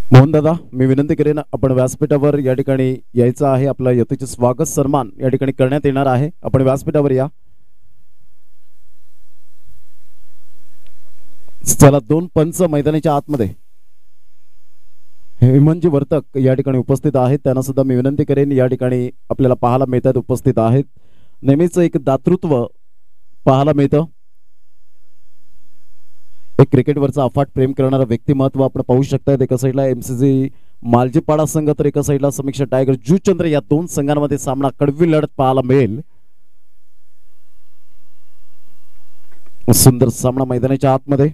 मोहन दादा, मी विनंती करेन आपण व्यासपीठावर या ठिकाणी यायचं आहे. आपलं यथोचित स्वागत सन्मान या ठिकाणी करण्यात येणार आहे. आपण व्यासपीठावर या. चला, दोन पंच मैदानाच्या आतमध्ये हेमंतजी वर्तक या ठिकाणी उपस्थित आहेत. त्यांना सुद्धा मी विनंती करेन, या ठिकाणी आपल्याला पाहायला मिळतात, उपस्थित आहेत. नेहमीच एक दातृत्व पाहायला मिळतं. एक क्रिकेटवरचा अफाट प्रेम करणारा व्यक्तिमत्व आपण पाहू शकता. एका साईडला एमसीजी मालजीपाडा संघ, तर एका साईडला समीक्षा टायगर जुचंद्र. या दोन संघांमध्ये सामना कडवी लढत पाहायला मिळेल. सुंदर सामना मैदानाच्या आतमध्ये.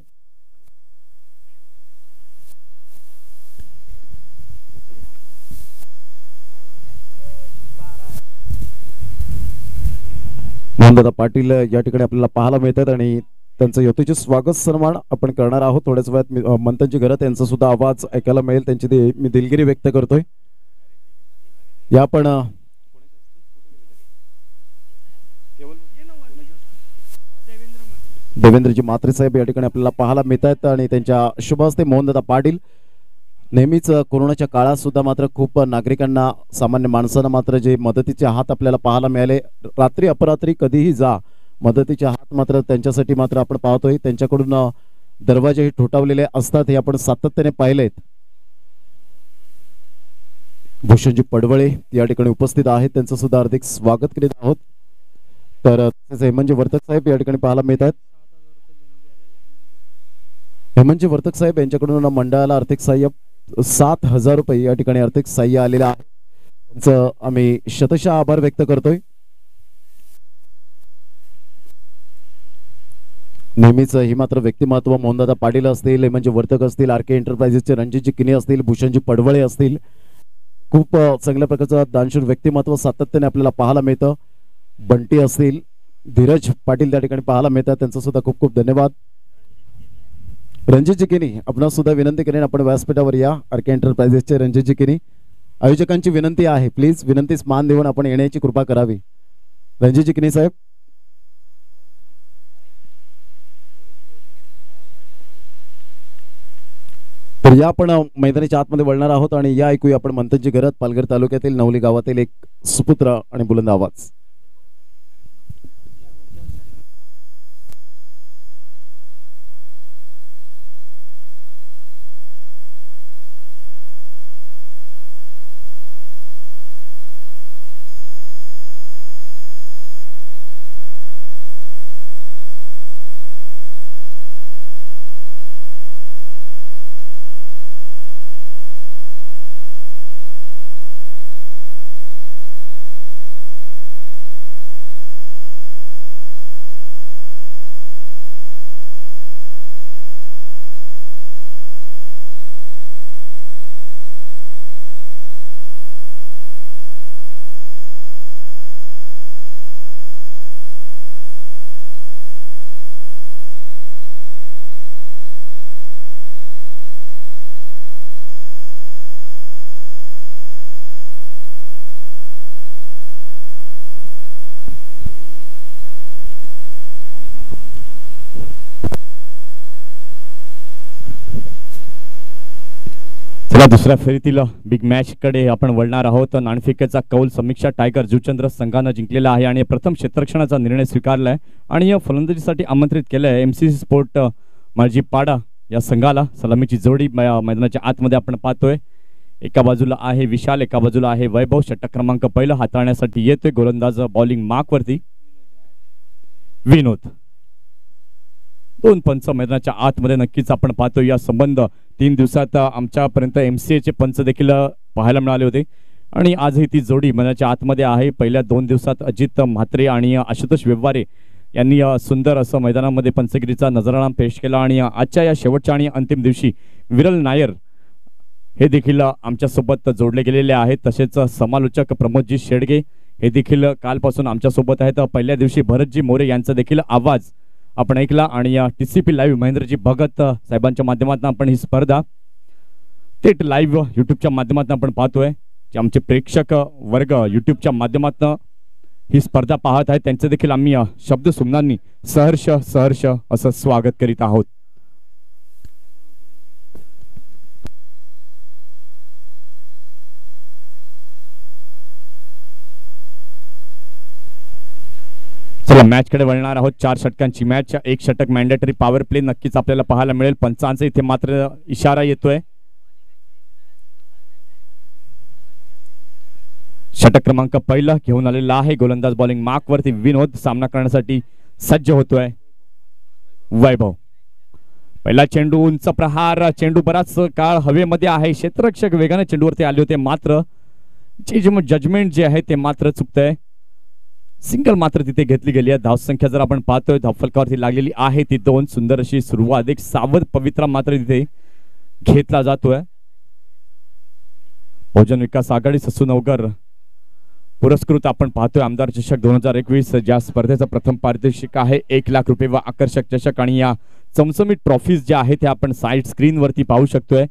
मोहनदादा पाटील या ठिकाणी आपल्याला पाहायला मिळतात आणि त्यांचं यथोचित स्वागत सन्मान आपण करणार आहोत. थोड्याच वेळात मंथनजी घरत यांचा सुद्धा आवाज ऐकायला मिळेल. त्यांची मी दिलगिरी व्यक्त करतोय. या पण देवेंद्रजी म्हात्रे साहेब या ठिकाणी आपल्याला पाहायला मिळतात आणि त्यांच्या शुभ हस्ते मोहनदादा पाटील. नेहमीच कोरोनाच्या काळात सुद्धा मात्र खूप नागरिकांना, सामान्य माणसांना मात्र जे मदतीचे हात आपल्याला पाहायला मिळाले. रात्री अपरात्री कधीही जा, मदतीचे हात मात्र त्यांच्यासाठी मात्र आपण पाहतोय. त्यांच्याकडून दरवाजेही ठोठावलेले असतात, हे आपण सातत्याने पाहिलेत. भूषणजी पडवळे या ठिकाणी उपस्थित आहेत, त्यांचं सुद्धा हार्दिक स्वागत करीत आहोत. तर हेमंतजी वर्तक साहेब या ठिकाणी पाहायला मिळतात. हेमंतजी वर्तक साहेब यांच्याकडून मंडळाला आर्थिक सहाय्य 7,000 रुपये या ठिकाणी आर्थिक सहाय्य आलेलं आहे. त्यांचं आम्ही शतशः आभार व्यक्त करतोय. नेहमीच ही मात्र व्यक्तिमत्व मोहनदादा पाटील असतील, म्हणजे वर्तक असतील, आरके एंटरप्राइजेसचे रणजितजी किनी असतील, भूषणजी पडवळे असतील, खूप चांगल्या प्रकारचं दानशूर व्यक्तिमत्व सातत्याने आपल्याला पाहायला मिळतं. बंटी असतील, धीरज पाटील त्या ठिकाणी पाहायला मिळतात, त्यांचं सुद्धा खूप खूप धन्यवाद. रणजितजी किनी, आपणास सुद्धा विनंती करेन आपण व्यासपीठावर या. आरके एंटरप्राइजेसचे रणजितजी किनी, आयोजकांची विनंती आहे, प्लीज विनंतीस मान देऊन आपण येण्याची कृपा करावी. रणजितजी किनी साहेब. तर या आपण मैदानाच्या आतमध्ये वळणार आहोत आणि या ऐकूया आपण मंथनजी घरत, पालघर तालुक्यातील नवली गावातील एक सुपुत्र आणि बुलंद आवाज. दुसऱ्या फेरीतील बिग मॅच कडे आपण वळणार आहोत. नाणेफेकीचा कौल समीक्षा टायगर जुचंद्र संघानं जिंकलेला आहे आणि प्रथम क्षेत्ररक्षणाचा निर्णय स्वीकारलाय आणि फलंदाजीसाठी आमंत्रित केलंय एमसीसी स्पोर्ट मालजीपाडा या संघाला. सलामीची जोडी मैदानाच्या आतमध्ये आपण पाहतोय. एका बाजूला आहे विशाल, एका बाजूला आहे वैभव. षटक क्रमांक पहिला हाताळण्यासाठी येतोय गोलंदाज बॉलिंग मार्क वरती विनोद. दोन पंच मैदानाच्या आतमध्ये नक्कीच आपण पाहतो. या संबंध 3 दिवसात आमच्यापर्यंत एमसीएचे पंच देखील पाहायला मिळाले होते आणि आजही ती जोडी मैदानाच्या आतमध्ये आहे. पहिल्या 2 दिवसात अजित म्हात्रे आणि आशुतोष व्यवहारे यांनी सुंदर असं मैदानामध्ये पंचगिरीचा नजराणा पेश केला आणि आजच्या या शेवटच्या आणि अंतिम दिवशी विरल नायर हे देखील आमच्यासोबत जोडले गेलेले आहेत. तसेच समालोचक प्रमोदजी शेडगे हे देखील कालपासून आमच्यासोबत आहेत. पहिल्या दिवशी भरतजी मोरे यांचा देखील आवाज आपण ऐकला आणि टीसीपी लाईव्ह महेंद्रजी भगत साहेबांच्या माध्यमातून आपण ही स्पर्धा थेट लाईव्ह यूट्यूबच्या माध्यमातून आपण पाहतोय. जे आमचे प्रेक्षक वर्ग यूट्यूबच्या माध्यमातून ही स्पर्धा पाहत आहेत त्यांचे देखील आम्ही शब्द सुमनांनी सहर्ष सहर्ष असं स्वागत करीत आहोत. चला मॅचकडे वळणार आहोत. 4 षटकांची मॅच, 1 षटक मॅन्डेटरी पॉवर प्ले नक्कीच आपल्याला पाहायला मिळेल. पंचांचा इथे मात्र इशारा येतोय. षटक क्रमांक पहिला घेऊन आलेला आहे. गोलंदाज बॉलिंग मार्क वरती विनोद सामना करण्यासाठी सज्ज होतोय. वैभव पहिला चेंडू, उंच प्रहार, चेंडू बराच काळ हवेमध्ये आहे. क्षेत्ररक्षक वेगाने चेंडूवरती आले होते, मात्र जजमेंट जे आहे ते मात्र चुकतंय. सिंगल मात्र तिथे घेतली गेली आहे. धावसंख्या जर आपण पाहतोय धावफलकावरती लागलेली आहे ती 2. सुंदर अशी सुरुवात, एक सावध पवित्रा मात्र तिथे घेतला जातोय. बहुजन विकास आघाडी ससूनगर पुरस्कृत आपण पाहतोय आमदार चषक 2021, ज्या स्पर्धेचा प्रथम पारितोषिक आहे 1 लाख रुपये व आकर्षक चषक. आणि या चमचमीत ट्रॉफीज ज्या आहेत ते आपण साईड स्क्रीन वरती पाहू शकतोय.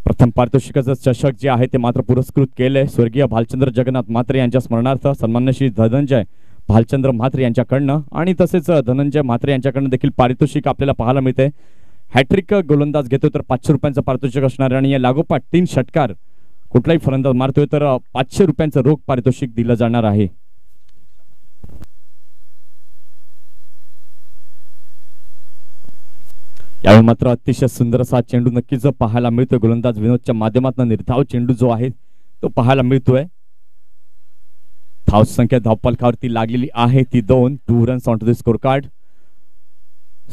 प्रथम पारितोषिकाचं चषक जे आहे ते मात्र पुरस्कृत केलंय स्वर्गीय भालचंद्र जगन्नाथ म्हात्रे यांच्या स्मरणार्थ सन्मान्य श्री धनंजय भालचंद्र म्हात्रे यांच्याकडनं. आणि तसेच धनंजय म्हात्रे यांच्याकडनं देखील पारितोषिक आपल्याला पाहायला मिळते. हॅट्रिक गोलंदाज घेतो तर 500 रुपयांचं पारितोषिक असणार आहे. आणि या लागोपाठ 3 षटकार कुठलाही फलंदाज मारतोय तर 500 रुपयांचं रोख पारितोषिक दिलं जाणार आहे. यावेळी मात्र अतिशय सुंदर असा चेंडू नक्कीच पाहायला मिळतोय. गोलंदाज विनोदच्या माध्यमातून निर्धाव चेंडू जो आहे तो पाहायला मिळतोय. धावसंख्या धावफलकावरती लागलेली आहे ती 2. 2 runs on to the score card.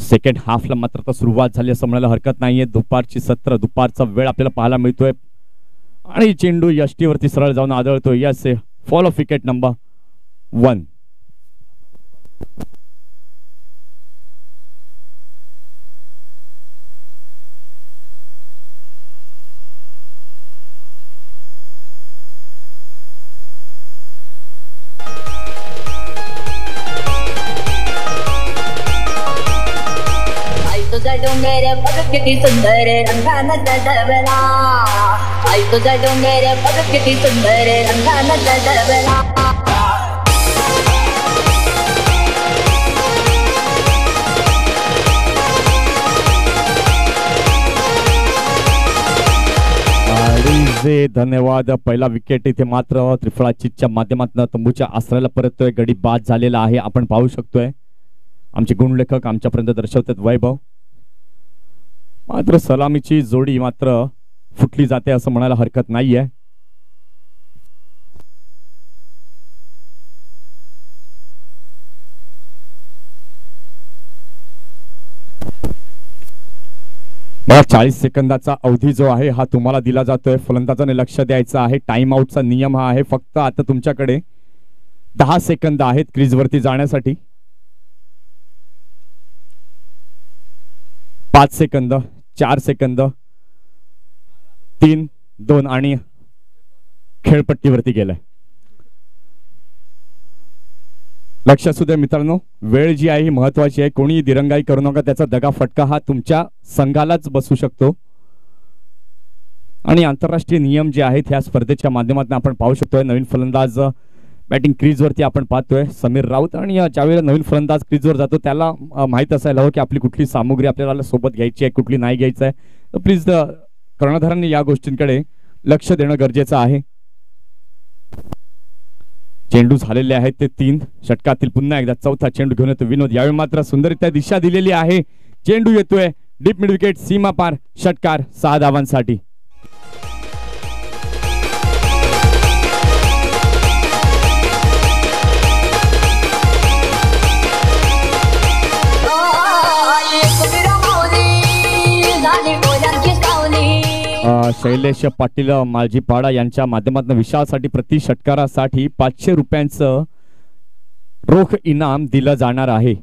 Second हाफला मात्र तर सुरुवात झाली असं म्हणायला हरकत नाहीये. दुपारची सत्र, दुपारचा वेळ आपल्याला पाहायला मिळतोय. आणि चेंडू यष्टीवरती सरळ जाऊन आदळतोय. Yes, fall of wicket number 1. तुझा डोंगर बघ किती सुंदर रंगानं दडवला. आई तुझा डोंगर बघ किती सुंदर रंगानं दडवला. धन्यवाद. पहिला विकेट इथे मात्र त्रिफळा चितच्या माध्यमातून तंबूच्या आश्रयाला परततोय. गडी बाद झालेला आहे आपण पाहू शकतोय. आमचे गुणलेखक आमच्यापर्यंत दर्शवतात वैभव. मात्र सलामीची जोडी मात्र फुटली जाते असं म्हणायला हरकत नाहीये. बघा 40 सेकंदाचा अवधी जो आहे हा तुम्हाला दिला जातोय. फलंदाजाने लक्ष द्यायचं आहे. टाइम आउटचा नियम हा आहे. फक्त आता तुमच्याकडे 10 सेकंद आहेत क्रीजवरती जाण्यासाठी. 5 सेकंद, 4 सेकंद, 3, 2 आणि खेळपट्टीवरती गेलाय. लक्ष असू द्या मित्रांनो, वेळ जी आहे ही महत्वाची आहे. कोणी दिरंगाई करू नका. त्याचा दगा फटका हा तुमच्या संघालाच बसू शकतो. आणि आंतरराष्ट्रीय नियम जे आहेत ह्या स्पर्धेच्या माध्यमातून आपण पाहू शकतोय. नवीन फलंदाज बॅटिंग क्रीजवरती आपण पाहतोय समीर राऊत. आणि ज्यावेळेला नवीन फलंदाज क्रीजवर जातो त्याला माहित असायला हवं की आपली कुठली सामुग्री आपल्याला सोबत घ्यायची आहे, कुठली नाही घ्यायची आहे. तर प्लीज कर्णधारांनी या गोष्टींकडे लक्ष देणं गरजेचं आहे. चेंडू झालेले आहेत ते 3. षटकातील पुन्हा एकदा चौथा चेंडू घेऊन येतो विनोद. यावेळी मात्र सुंदररित्या दिशा दिलेली आहे. चेंडू येतोय डीप मिड विकेट, सीमा पार, षटकार 6 धावांसाठी. शैलेश पाटील माळजीपाडा यांच्या माध्यमातून विशालसाठी प्रति षटकारासाठी 500 रुपयांचं रोख इनाम दिलं जाणार आहे.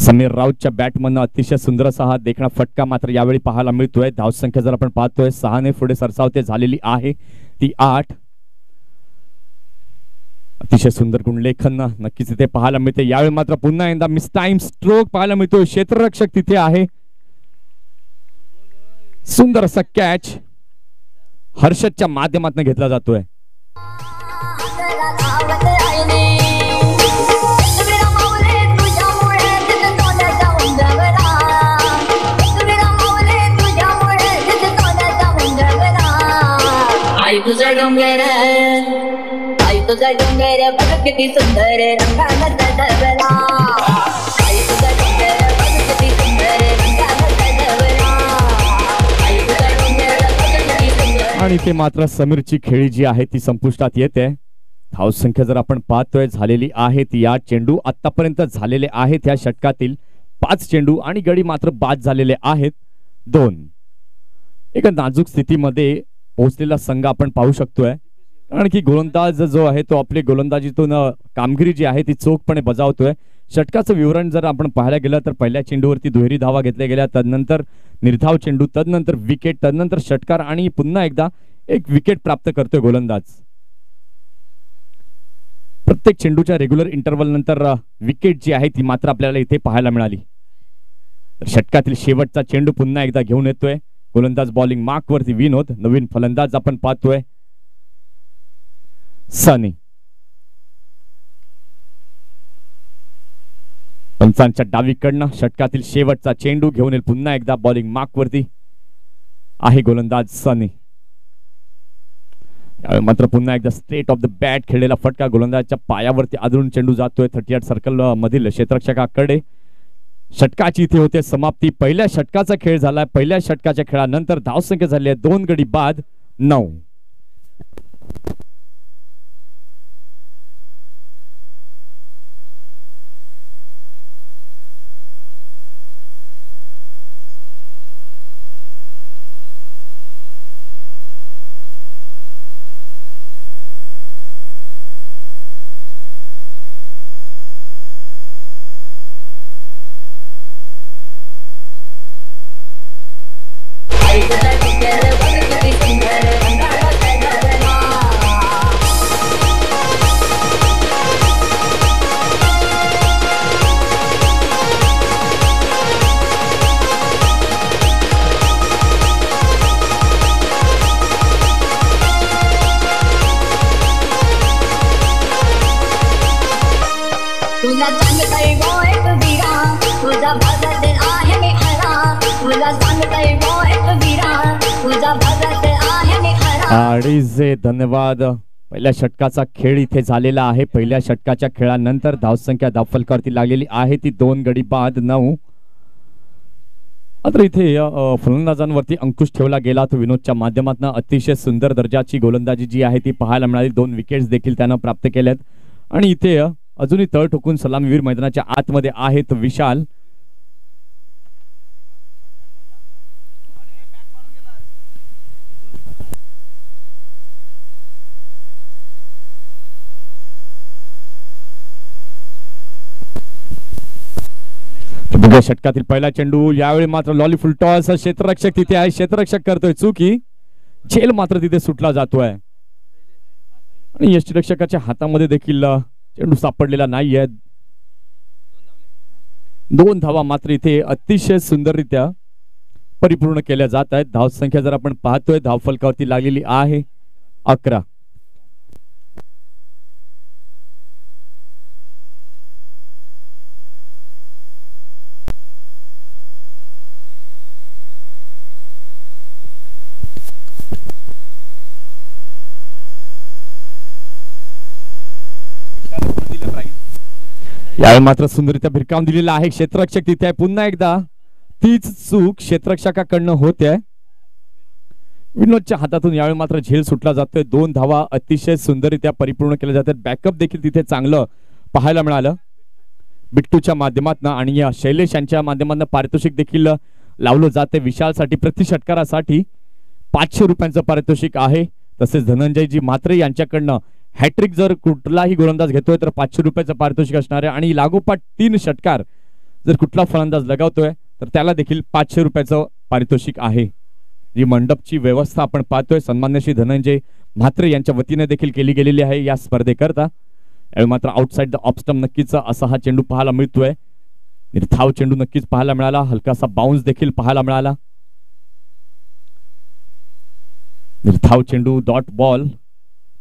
समीर राऊतच्या बॅटमधून अतिशय सुंदर असा हा देखणा फटका मात्र यावेळी पाहायला मिळतोय. धावसंख्या जर आपण पाहतोय 6 ने पुढे सरसावते झालेली आहे ती 8. अतिशय सुंदर गुणलेखन नक्कीच इथे पाहायला मिळते. यावेळी मात्र पुन्हा एकदा मिस टाइम स्ट्रोक पाहायला मिळतोय. क्षेत्ररक्षक तिथे आहे. सुंदर असा कॅच हर्षदच्या माध्यमातून घेतला जातोय. आई तुझा डोंगर डोंगर बघ किती सुंदर रंगानं सजवला आई तुझा डोंगर बघ किती सुंदर रंगानं सजवला आई तुझा डोंगर बघ किती सुंदर. आणि ते मात्र समीरची खेळी जी आहे ती संपुष्टात येते. धावसंख्या जर आपण पाहतोय झालेली आहे ती या चेंडू आतापर्यंत झालेले आहेत या षटकातील 5 चेंडू आणि गडी मात्र बाद झालेले आहेत 2. एका नाजूक स्थितीमध्ये पोहोचलेला संघ आपण पाहू शकतोय. कारण की गोलंदाज जो आहे तो आपली गोलंदाजीतून कामगिरी जी आहे ती चोखपणे बजावतोय. षटकाचं विवरण जर आपण पाहायला गेलं तर पहिल्या चेंडूवरती दुहेरी धावा घेतल्या गेल्या, तदनंतर निर्धाव चेंडू, तदनंतर विकेट, तदनंतर षटकार आणि पुन्हा एकदा एक विकेट प्राप्त करतोय गोलंदाज. प्रत्येक चेंडूच्या रेग्युलर इंटरव्हल नंतर विकेट जी आहे ती मात्र आपल्याला इथे पाहायला मिळाली. तर षटकातील शेवटचा चेंडू पुन्हा एकदा घेऊन येतोय गोलंदाज बॉलिंग मार्क वरती विनोद. नवीन फलंदाज आपण पाहतोय सनी. पंचांच्या डावीकडनं षटकातील शेवटचा चेंडू घेऊन येईल पुन्हा एकदा बॉलिंग मार्क वरती आहे गोलंदाज सनी. मात्र पुन्हा एकदा स्ट्रेट ऑफ द बॅट खेळलेला फटका गोलंदाजाच्या पायावरती आदळून चेंडू जातोय 38 सर्कल मधील क्षेत्ररक्षकाकडे. षटकाची इथे होते समाप्ती. पहिल्या षटकाचा खेळ झालाय. पहिल्या षटकाच्या खेळानंतर धावसंख्या झाली आहे 2 गडी बाद 9. तुला सांगतय वो एक वीरा तुझा भारत आहे मी खरा. तुला सांगतय वो एक वीरा तुझा भारत आहे मी खरा. अडीचे धन्यवाद. पहिल्या षटकाचा खेळ इथे झालेला आहे. पहिल्या षटकाच्या खेळानंतर धावसंख्या धावफलकावरती लागलेली आहे ती 2 गडी बाद 9. मात्र इथे फलंदाजांवरती अंकुश ठेवला गेला तो विनोदच्या माध्यमातून. अतिशय सुंदर दर्जाची गोलंदाजी जी आहे ती पाहायला मिळाली. 2 विकेट्स देखील त्यानं प्राप्त केल्यात. आणि इथे अजूनही तळ ठोकून सलामीवीर मैदानाच्या आतमध्ये आहेत विशाल. षटकातील पहिला चेंडू यावेळी मात्र लॉली फुल टॉस. क्षेत्ररक्षक तिथे आहे. क्षेत्ररक्षक करतोय चुकी. झेल मात्र तिथे सुटला जातोय आणि यष्टिरक्षकाच्या हातामध्ये देखील चेंडू सापडलेला नाहीये. 2 धावा मात्र इथे अतिशय सुंदररित्या परिपूर्ण केल्या जात आहेत. धावसंख्या जर आपण पाहतोय धावफलकावरती लागलेली आहे 11. यावेळी मात्र सुंदररित्या भिरकावून दिलेला आहे. क्षेत्ररक्षक तिथे आहे. पुन्हा एकदा तीच चूक क्षेत्ररक्षकाकडनं होते. विनोदच्या हातातून यावेळी मात्र झेल सुटला जातोय. 2 धावा अतिशय सुंदररित्या परिपूर्ण केल्या जातात. बॅकअप देखील तिथे चांगलं पाहायला मिळालं बिट्टूच्या माध्यमातून आणि शैलेश यांच्या माध्यमातून पारितोषिक देखील लावलं जाते. विशालसाठी प्रति षटकारासाठी 500 रुपयांचं पारितोषिक आहे. तसेच धनंजयजी म्हात्रे यांच्याकडनं हॅट्रिक जर कुठलाही गोलंदाज घेतोय तर 500 रुपयाचं पारितोषिक असणार आहे. आणि लागोपाठ 3 षटकार जर कुठला फलंदाज लगावतोय तर त्याला देखील 500 रुपयाचं पारितोषिक आहे. जी मंडपची व्यवस्था आपण पाहतोय सन्मान्य श्री धनंजय म्हात्रे यांच्या वतीने देखील केली गेलेली आहे या स्पर्धेकरता. यावेळी मात्र आउटसाइड द ऑफ स्टंप नक्कीच असा हा चेंडू पाहायला मिळतोय. निर्धाव चेंडू नक्कीच पाहायला मिळाला. हलकासा बाउन्स देखील पाहायला मिळाला. निर्धाव चेंडू डॉट बॉल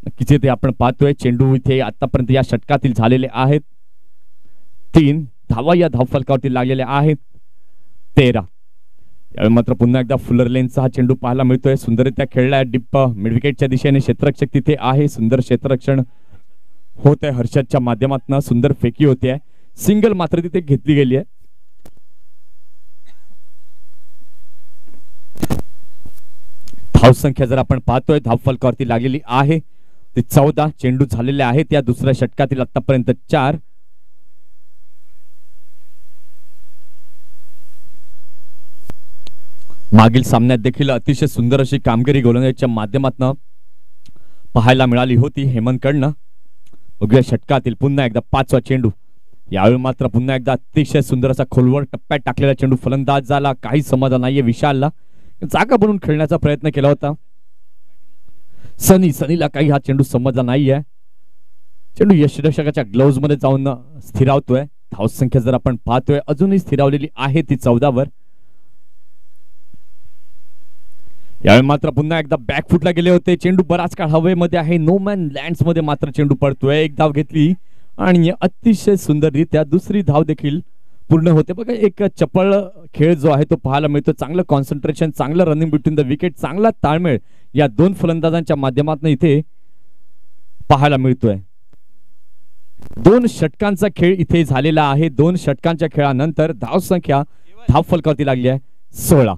नक्कीच इथे आपण पाहतोय. चेंडू इथे आतापर्यंत या षटकातील झालेले आहेत 3 धावा या धावफलकावरती लागलेल्या आहेत 13. यावेळी मात्र पुन्हा एकदा फुलर लेनचा हा चेंडू पाहायला मिळतोय. सुंदररित्या खेळलाय डिप मिड विकेटच्या दिशेने. क्षेत्ररक्षक तिथे आहे. सुंदर क्षेत्ररक्षण होत आहे हर्षदच्या माध्यमातून सुंदर फेकी होते आहे, सिंगल मात्र तिथे घेतली गेली आहे. धाव संख्या जर आपण पाहतोय धाव फलकावरती लागलेली आहे ती 14. चेंडू झालेले आहेत या दुसऱ्या षटकातील आतापर्यंत 4. मागील सामन्यात देखील अतिशय सुंदर अशी कामगिरी गोलंदाजीच्या माध्यमातून पाहायला मिळाली होती हेमंतकडनं. बघूया षटकातील पुन्हा एकदा 5वा चेंडू. यावेळी मात्र पुन्हा एकदा अतिशय सुंदर असा खोलवर टप्प्यात टाकलेला चेंडू फलंदाज झाला. काही समाधान नाहीये विशालला. जागा बनवून खेळण्याचा प्रयत्न केला होता सनीला काही हा चेंडू समजला नाहीये. चेंडू यष्टिरक्षकाच्या ग्लोव्ज मध्ये जाऊन स्थिरावतोय. धाव संख्या जर आपण पाहतोय अजूनही स्थिरावलेली आहे ती 14 वर. यावेळी मात्र पुन्हा एकदा बॅकफुटला गेले होते. चेंडू बराच काळ हवेमध्ये आहे. नो मॅन लँड्स मध्ये मात्र चेंडू पडतोय. एक धाव घेतली आणि अतिशय सुंदररित्या दुसरी धाव देखील पूर्ण होते. बघा एक चपळ खेळ जो आहे तो पाहायला मिळतो. चांगलं कॉन्सन्ट्रेशन, चांगलं रनिंग बिटवीन द विकेट, चांगला ताळमेळ या दोन फलंदाजांच्या माध्यमातून इथे पाहायला मिळतोय. 2 षटकांचा खेळ इथे झालेला आहे. 2 षटकांच्या खेळानंतर धाव संख्या धाव फलकावरती लागली आहे 16.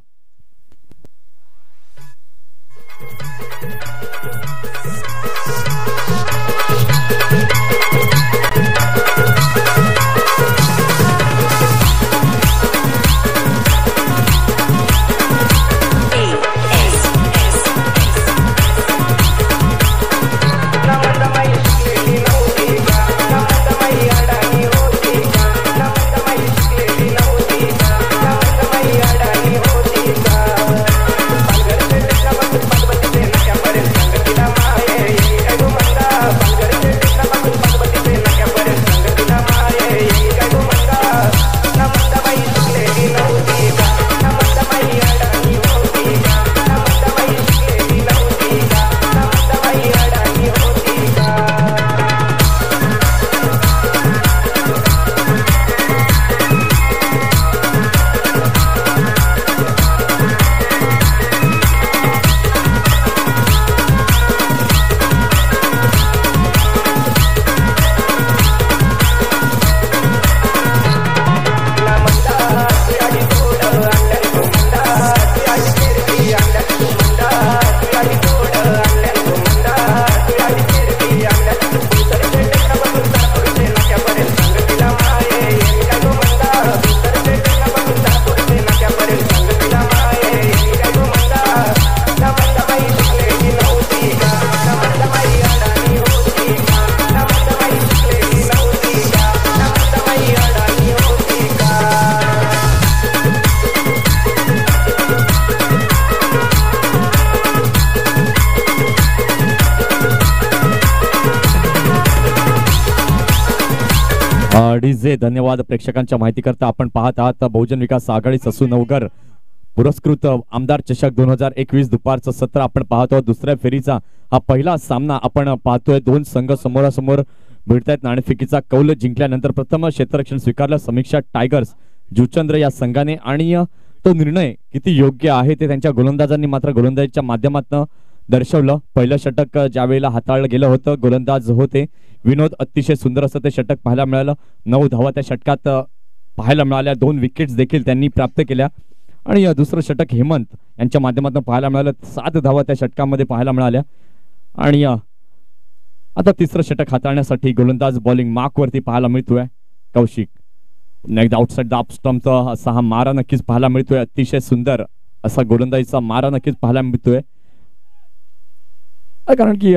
डीजे धन्यवाद. प्रेक्षकांच्या माहिती करता आपण पाहत आहात बहुजन विकास आघाडी ससू नवघर पुरस्कृत आमदार चषक 2021 दुपारचं सत्र आपण पाहतो. दुसऱ्या फेरीचा हा पहिला सामना आपण पाहतोय. 2 संघ समोरासमोर भिडतायत. नाणेफेकीचा कौल जिंकल्यानंतर प्रथम क्षेत्ररक्षण स्वीकारलं समीक्षा टायगर्स जुचंद्र या संघाने आणि तो निर्णय किती योग्य आहे ते त्यांच्या गोलंदाजांनी मात्र गोलंदाजीच्या माध्यमातून दर्शवलं. पहिलं षटक ज्या वेळेला हाताळलं गेलं होतं गोलंदाज होते विनोद. अतिशय सुंदर असं ते षटक पाहायला मिळालं. 9 धावा त्या षटकात पाहायला मिळाल्या. 2 विकेट्स देखील त्यांनी प्राप्त केल्या आणि दुसरं षटक हेमंत यांच्या माध्यमातून पाहायला मिळालं. 7 धावा त्या षटकामध्ये पाहायला मिळाल्या आणि आता तिसरं षटक हाताळण्यासाठी गोलंदाज बॉलिंग मार्क वरती पाहायला मिळतोय कौशिक. एकदा आउटसाइड द ऑफ स्टंपचा असा हा मारा नक्कीच पाहायला मिळतोय. अतिशय सुंदर असा गोलंदाजीचा मारा नक्कीच पाहायला मिळतोय. कारण की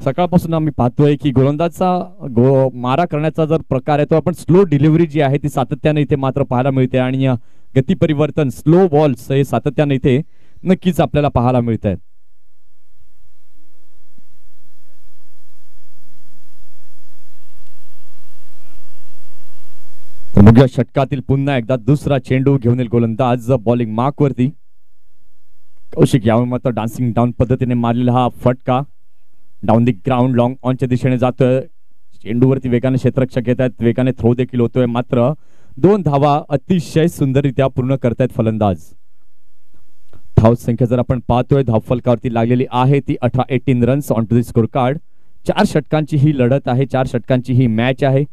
सकाळपासून आम्ही पाहतोय की गोलंदाजचा मारा करण्याचा जर प्रकार आहे तो आपण स्लो डिलिव्हरी जी आहे ती सातत्याने इथे मात्र पाहायला मिळते आणि गती परिवर्तन स्लो बॉल्स हे सातत्याने इथे नक्कीच आपल्याला पाहायला मिळत आहेत. बघूया षटकातील पुन्हा एकदा दुसरा चेंडू घेऊन येईल गोलंदाज बॉलिंग मार्क वरती कौशिक. यावेळी मात्र डान्सिंग डाऊन पद्धतीने मारलेला हा फटका डाऊन दी ग्राउंड लॉंग ऑनच्या दिशेने जातोय. चेंडूवरती वेगाने क्षेत्ररक्षक येत आहेत. वेगाने थ्रो देखील होतोय. मात्र 2 धावा अतिशय सुंदररित्या पूर्ण करतायत फलंदाज. धाव संख्या जर आपण पाहतोय धाव फलकावरती लागलेली आहे ती 18 runs on to the score card. 4 षटकांची ही लढत आहे, 4 षटकांची ही मॅच आहे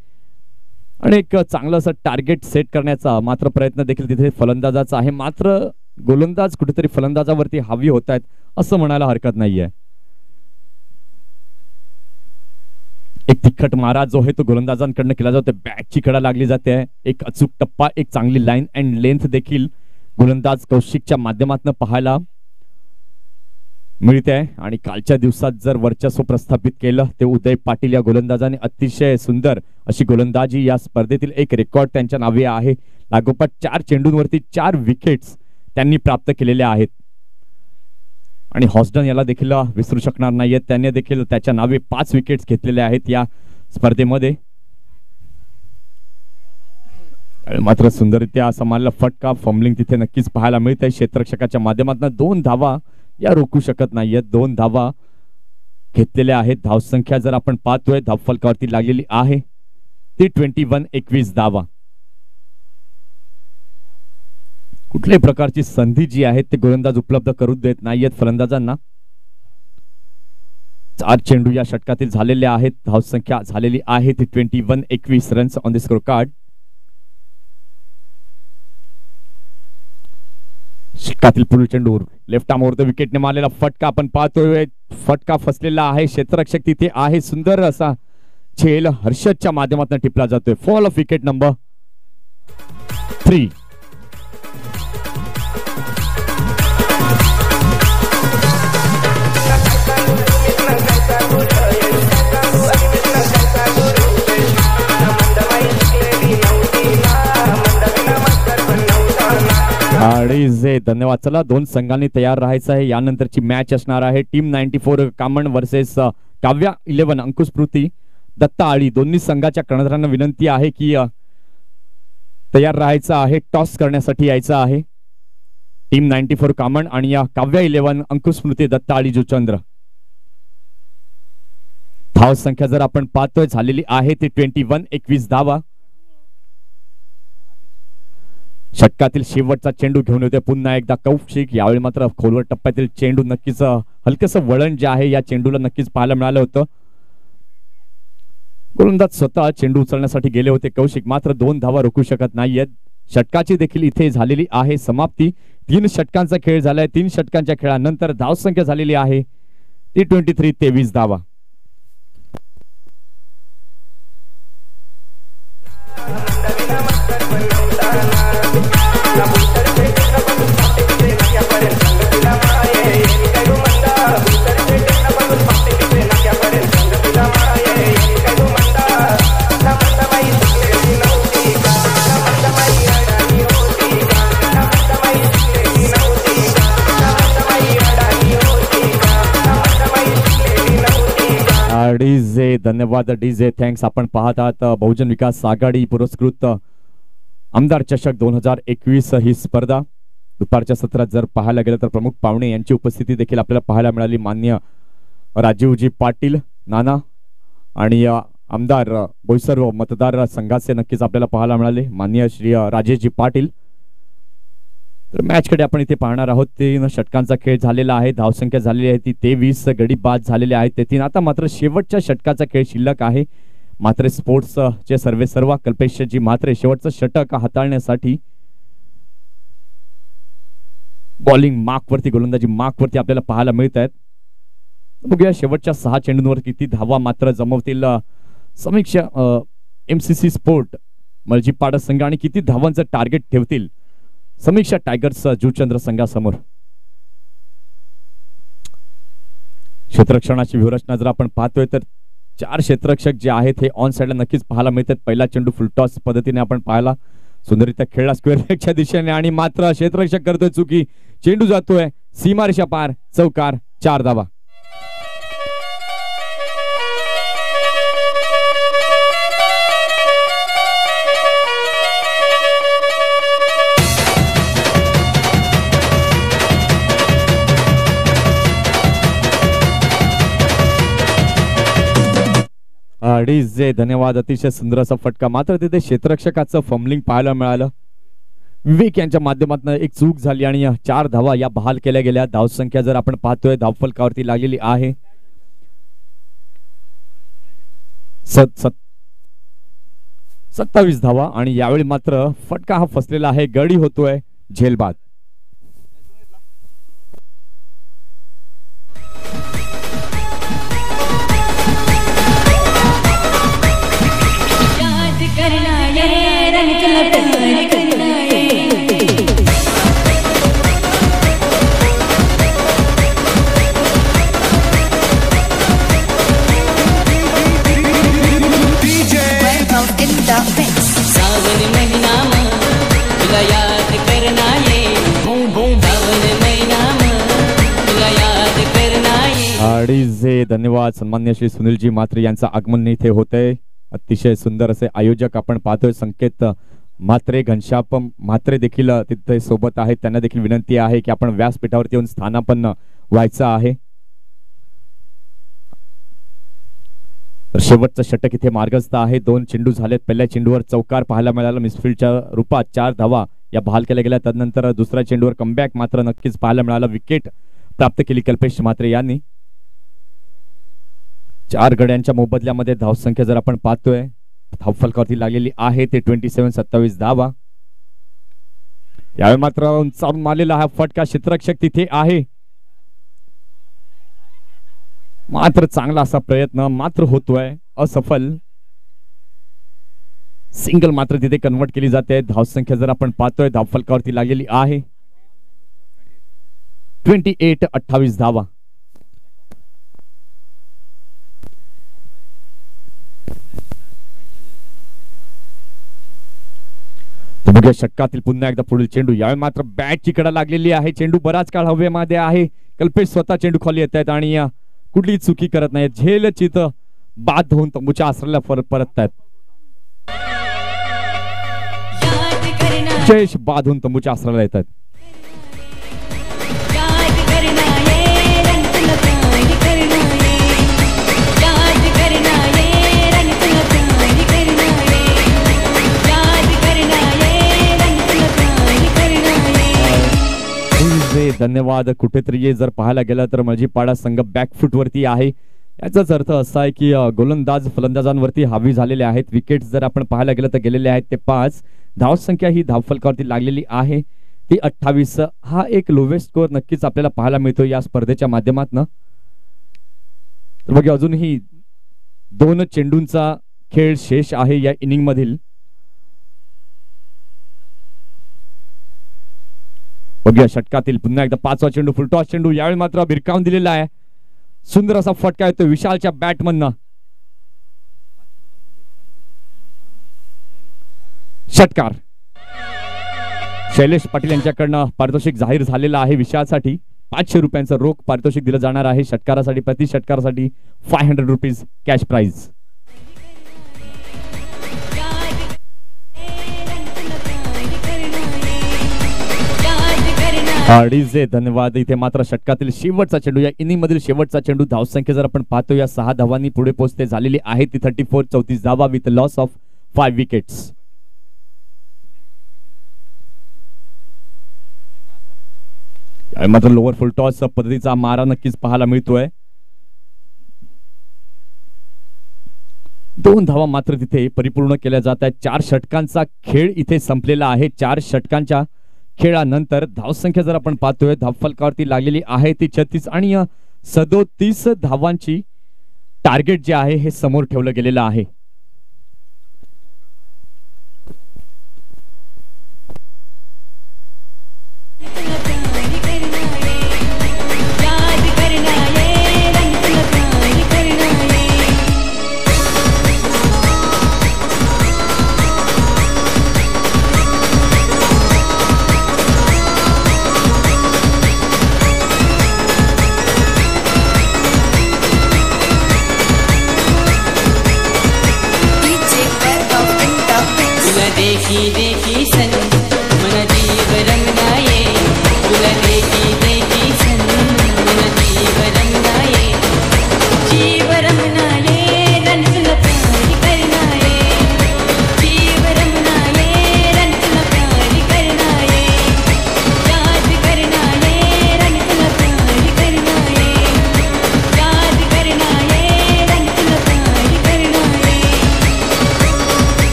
आणि एक चांगलं असं टार्गेट सेट करण्याचा मात्र प्रयत्न देखील तिथे फलंदाजाचा आहे. मात्र गोलंदाज कुठेतरी फलंदाजावरती हावी होत आहेत असं म्हणायला हरकत नाहीये. एक तिखट मारा जो आहे तो गोलंदाजांकडनं केला जातो. बॅटची कडा लागली जाते, एक अचूक टप्पा, एक चांगली लाईन अँड लेंथ देखील गोलंदाज कौशिकच्या माध्यमातून पाहायला मिळते आहे. आणि कालच्या दिवसात जर वर्चस्व प्रस्थापित केलं ते उदय पाटील या गोलंदाजाने अतिशय सुंदर अशी गोलंदाजी या स्पर्धेतील एक रेकॉर्ड त्यांच्या नावे आहे. लागोपाठ 4 चेंडूंवरती 4 विकेट्स त्यांनी प्राप्त केलेल्या आहेत आणि हॉस्टन याला देखील विसरू शकणार नाहीयेत. त्यांनी देखील त्याच्या नावे 5 विकेट्स घेतलेल्या आहेत या स्पर्धेमध्ये. मात्र सुंदररित्या समानला फटका फंबलिंग तिथे नक्कीच पाहायला मिळते. क्षेत्ररक्षकाच्या माध्यमातून 2 धावा या रोखू शकत नाहीयेत. 2 धावा घेतलेल्या आहेत. धावसंख्या जर आपण पाहतोय धावफलकावरती लागलेली आहे ती 21 धावा. कुठल्याही प्रकारची संधी जी आहे ते गोलंदाज उपलब्ध करू देत नाहीयेत फलंदाजांना. 4 चेंडू या षटकातील झालेले आहेत. धावसंख्या झालेली आहे ती 21 runs on the score card. षटकातील पुढील चेंडू लेफ्ट आर्मवर विकेटने मारलेला फटका आपण पाहतोय. फटका फसलेला आहे. क्षेत्ररक्षक तिथे आहे. सुंदर असा झेल हर्षदच्या माध्यमातून टिपला जातोय. Fall of wicket number 3. धन्यवाद. चला 2 संघांनी तयार राहायचं आहे. यानंतरची मॅच असणार आहे टीम 94 कामण वर्सेस काव्या 11 अंकुश स्मृती दत्ता आळी. दोन्ही संघाच्या कर्णधारांना विनंती आहे की तयार राहायचं आहे. टॉस करण्यासाठी यायचं आहे. टीम 94 कामण आणि या काव्या 11 अंकुश स्मृती दत्ता आळी जुचंद्र. धाव संख्या जर आपण पाहतोय झालेली आहे ती 21 धावा. षटकातील शेवटचा चेंडू घेऊन येते पुन्हा एकदा कौशिक. यावेळी मात्र खोलवर टप्प्यातील चेंडू नक्कीच हलकसं वळण जे आहे या चेंडूला नक्कीच पाहायला मिळालं होतं. गोलंदाज स्वतः चेंडू उचलण्यासाठी गेले होते कौशिक, मात्र 2 धावा रोखू शकत नाहीयेत. षटकाची देखील इथे झालेली आहे समाप्ती. 3 षटकांचा खेळ झालाय. 3 षटकांच्या खेळानंतर धावसंख्या झालेली आहे ती 23 धावा. डीजे धन्यवाद. DJ thanks. आपण पाहत आहात बहुजन विकास आघाडी पुरस्कृत आमदार चषक 2021 ही स्पर्धा. दुपारच्या सत्रात जर पाहायला गेलं तर प्रमुख पाहुणे यांची उपस्थिती देखील आपल्याला पाहायला मिळाली. मान्य राजीवजी पाटील नाना आणि आमदार बोईसर मतदार संघाचे नक्कीच आपल्याला पाहायला मिळाले. मान्य श्री राजेशजी पाटील. तर मॅच कडे आपण इथे पाहणार आहोत. 3 षटकांचा खेळ झालेला आहे. धावसंख्या झालेली आहे ती 23. गडी बाद झालेले आहेत ते 3. आता मात्र शेवटच्या षटकाचा खेळ शिल्लक आहे. मात्र स्पोर्ट्स चे सर्व कल्पेशजी मात्र शेवटचं षटक हाताळण्यासाठी बॉलिंग मार्क वरती गोलंदाजी मार्क वरती आपल्याला पाहायला मिळत आहेत. बघूया शेवटच्या 6 चेंडूंवर किती धावा मात्र जमवतील समीक्षा MCC स्पोर्ट मलजीपाडा संघ आणि किती धावांचं टार्गेट ठेवतील समीक्षा टायगर्स जुचंद्र संघासमोर. क्षेत्ररक्षणाची व्यूहरचना जर आपण पाहतोय तर 4 क्षेत्ररक्षक जे आहेत हे ऑन साइडला नक्कीच पाहायला मिळतात. पहिला चेंडू फुलटॉस पद्धतीने आपण पाहायला सुंदररित्या खेळला स्क्वेअर लेगच्या दिशेने आणि मात्र क्षेत्ररक्षक करतोय चुकी. चेंडू जातोय सीमारेषा पार. चौकार. 4 धावा. डीजे धन्यवाद. अतिशय सुंदर असा फटका. मात्र तिथे क्षेत्ररक्षकाचं फंबलिंग पाहायला मिळालं. विवेक यांच्या माध्यमातून एक चूक झाली आणि 4 धावा या बहाल केल्या गेल्या. धावसंख्या जर आपण पाहतोय धावफलकावरती लागलेली आहे 27 धावा आणि यावेळी मात्र फटका हा फसलेला आहे. गडी होतोय झेलबाद. धन्यवाद सन्मान्य श्री सुनीलजी म्हात्रे यांचं आगमन इथे होतंय. अतिशय सुंदर असे आयोजक आपण पाहतोय. संकेत म्हात्रे, घनश्याम म्हात्रे देखील तिथे सोबत आहेत. त्यांना देखील विनंती आहे की आपण व्यासपीठावरती येऊन स्थानापन्न व्हायचं आहे. तर शेवटचं षटक इथे मार्गस्थ आहे. 2 चेंडू झालेत. पहिल्या चेंडूवर चौकार पाहायला मिळाला मिसफील्डच्या रूपात. 4 धावा या बहाल केल्या गेल्या. त्यानंतर दुसऱ्या चेंडूवर कमबॅक मात्र नक्कीच पाहायला मिळाला. विकेट प्राप्त केली कल्पेश म्हात्रे यांनी. 4 गड्यांच्या मोबदल्यामध्ये धावसंख्या जर आपण पाहतोय धावफलकावरती लागलेली आहे ते 27 धावा. यावेळी मात्र उंचावून मारलेला हा फटका. क्षेत्ररक्षक तिथे आहे मात्र चांगला असा प्रयत्न मात्र होतोय असफल. सिंगल मात्र तिथे कन्वर्ट केली जाते. धावसंख्या जर आपण पाहतोय धावफलकावरती लागलेली आहे 28 धावा. बघूया षटकातील पुन्हा एकदा पुढील चेंडू. यावेळी मात्र बॅटची कडा लागलेली आहे. चेंडू बराच काळ हवेमध्ये आहे. कल्पेश स्वतः चेंडू खाली येत आहेत आणि कुठली चुकी करत नाहीत. झेल चित बाद होऊन तंबूच्या आसराला परत आहेत. जयेश बाद होऊन तंबूच्या आसराला येत आहेत. धन्यवाद. कुठेतरी जर पाहायला गेलं तर मळजीपाडा संघ बॅकफूट वरती आहे. याचाच अर्थ असा आहे की गोलंदाज फलंदाजांवरती हावी झालेले आहेत. विकेट जर आपण पाहायला गेलं तर गेलेले आहेत ते 5. धावसंख्या ही धावफलकावरती लागलेली आहे ती 28. हा एक लोवेस्ट स्कोअर नक्कीच आपल्याला पाहायला मिळतो या स्पर्धेच्या माध्यमातून. बघा अजूनही 2 चेंडूंचा खेळ शेष आहे या इनिंग मधील. बघूया षटकातील पुन्हा एकदा 5वा चेंडू. फुलटॉस चेंडू. यावेळी मात्र भिरकावून दिलेला आहे. सुंदर असा फटका येतो विशालच्या बॅटमधनं. षटकार. शैलेश पाटील यांच्याकडनं पारितोषिक जाहीर झालेला आहे विशालसाठी. 500 रुपयांचं रोख पारितोषिक दिलं जाणार आहे षटकारासाठी. प्रति षटकारासाठी 500 रुपीज कॅश प्राइज. धन्यवाद. इथे मात्र षटकातील शेवटचा चेंडू. या इनिंग मधील शेवटचा चेंडू. धावसंख्या जर आपण पाहतो या 6 धावांनी पुढे पोहोचते झालेली आहे ती 34 धावा विथ लॉस ऑफ 5 विकेट्स. मात्र लोअर फुल टॉस पद्धतीचा मारा नक्कीच पाहायला मिळतोय. 2 धावा मात्र तिथे परिपूर्ण केल्या जात आहेत. 4 षटकांचा खेळ इथे संपलेला आहे. 4 षटकांच्या खेळानंतर धावसंख्या जर आपण पाहतोय धावफलकावरती लागलेली आहे ती 36 आणि 37 धावांची टार्गेट जे आहे हे समोर ठेवलं गेलेलं आहे.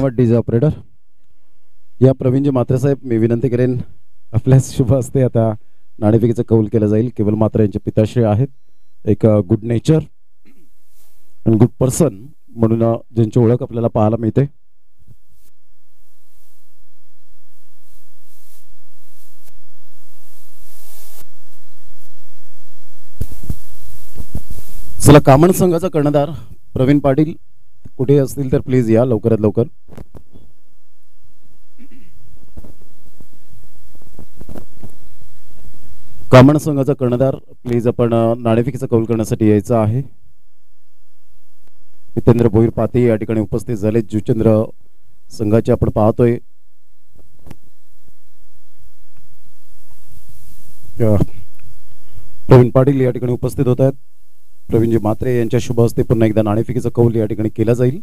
धन्यवाद डीजे ऑपरेटर. या प्रवीणजी मात्रे साहेब, मी विनंती करेन आपल्या शुभ हस्ते आता नाणेफेकीचं कौल केलं जाईल. केवल मात्रे यांचे पिताश्री आहेत, एक गुड नेचर आणि गुड पर्सन म्हणून ज्यांची ओळख आपल्याला पाहायला मिळते. चला, कामण संघाचा कर्णधार प्रवीण पाटील कुठे असतील तर प्लीज या लवकरात लवकर. कामण संघाचा कर्णधार प्लीज आपण नाणेफेकीचा कौल करण्यासाठी यायचं आहे. जितेंद्र भोईर पाते या ठिकाणी उपस्थित झाले. जुचंद्र संघाचे आपण पाहतोय प्रवीण पाटील या ठिकाणी उपस्थित होत आहेत. प्रवीणजी मात्रे यांच्या शुभ हस्ते पुन्हा एकदा नाणेफेकीचा कौल या ठिकाणी केला जाईल.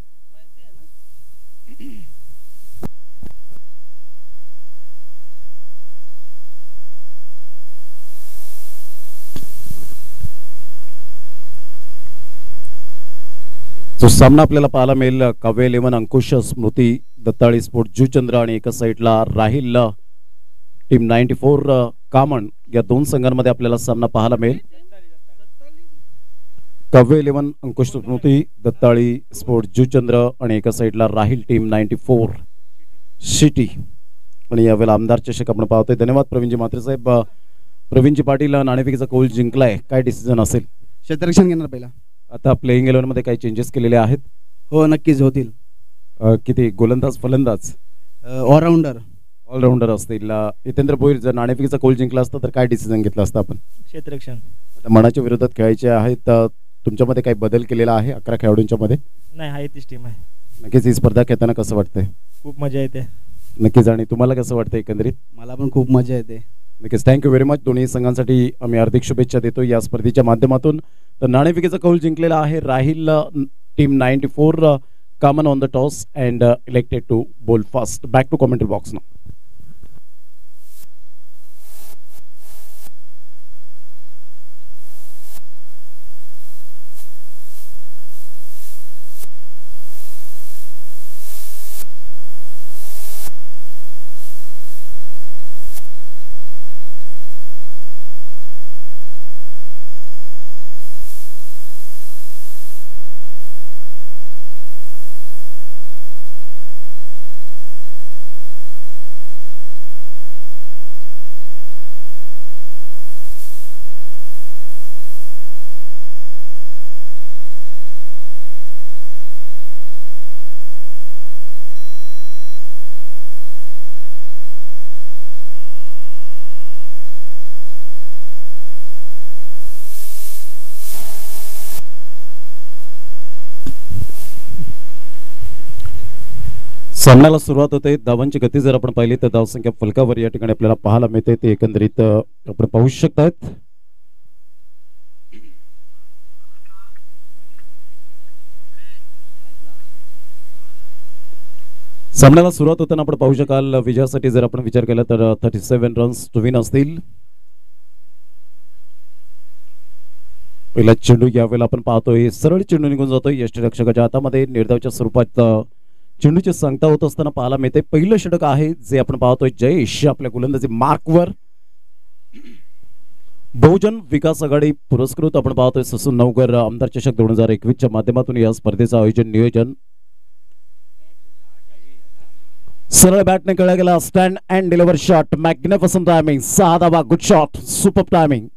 जो सामना आपल्याला पाहायला मिळेल काव्य 11 अंकुश स्मृती दत्ताळी स्पोर्ट जुचंद्र आणि एका साईडला राहिल टीम 94 कामण, या दोन संघांमध्ये आपल्याला सामना पाहायला मिळेल. काव्य 11 अंकुश स्मृती दत्ताळी स्पोर्ट जुचंद्र आणि एका साईडला राहिल टीम 94 सिटी. आणि यावेळेला आमदार चषक आपण पाहतोय. धन्यवाद प्रवीणजी मात्रे साहेब. प्रवीणजी पाटील नाणेफेकीचा कौल जिंकलाय, काय डिसिजन असेल? क्षेत्ररक्षण घेणार पहिला. आता प्लेइंग 11 मध्ये काही चेंजेस केलेले आहेत? हो, नक्कीच होतील. किती गोलंदाज फलंदाज? ऑलराऊंडर असतील. जितेंद्र भोईर, जर नाणेफेकीचा कौल जिंकला असता तर काय डिसिजन घेतला असता आपण? क्षेत्ररक्षण. आता मनाच्या विरोधात खेळायचे आहेत, तुमच्यामध्ये काही बदल केलेला आहे 11 खेळाडूंच्या मध्ये? नाही, आहे तीच टीम आहे. नक्कीच ही स्पर्धा खेळताना कसं वाटतंय? खूप मजा येते. नक्कीच. आणि तुम्हाला कसं वाटतं एकंदरीत? मला पण खूप मजा येते. नक्कीच. Thank you very much. दोन्ही संघांसाठी आम्ही हार्दिक शुभेच्छा देतो या स्पर्धेच्या माध्यमातून. तर नाणेफेकीचा कौल जिंकलेला आहे राहिल टीम 94 कामन on the toss and elected to bowl first. Back to commentary box now. सामन्याला सुरुवात होते. धावांची गती जर आपण पाहिली तर धावसंख्या फलकावर या ठिकाणी आपल्याला पाहायला मिळते. ते एकंदरीत आपण पाहू शकतात. सामन्याला सुरुवात होताना आपण पाहू शकाल विजयासाठी जर आपण विचार केला तर 37 रन्स टू विन असतील. पहिला चेंडू यावेळेला आपण पाहतोय सरळ चेंडू निघून जातोय यष्टिरक्षकाच्या हातामध्ये. निर्धावच्या स्वरूपात चेंडूची सांगता होत असताना पाहायला मिळते. पहिलं षटक आहे जे आपण पाहतोय जयेश आपल्या गोलंदाजी मार्कवर. बहुजन विकास आघाडी पुरस्कृत आपण पाहतोय ससून नवकर आमदार चषक 2021 च्या माध्यमातून या स्पर्धेचं आयोजन नियोजन. सरळ बॅटने केला गेला stand and deliver shot. Magnificent timing. 6 धावा. Good shot. Super timing.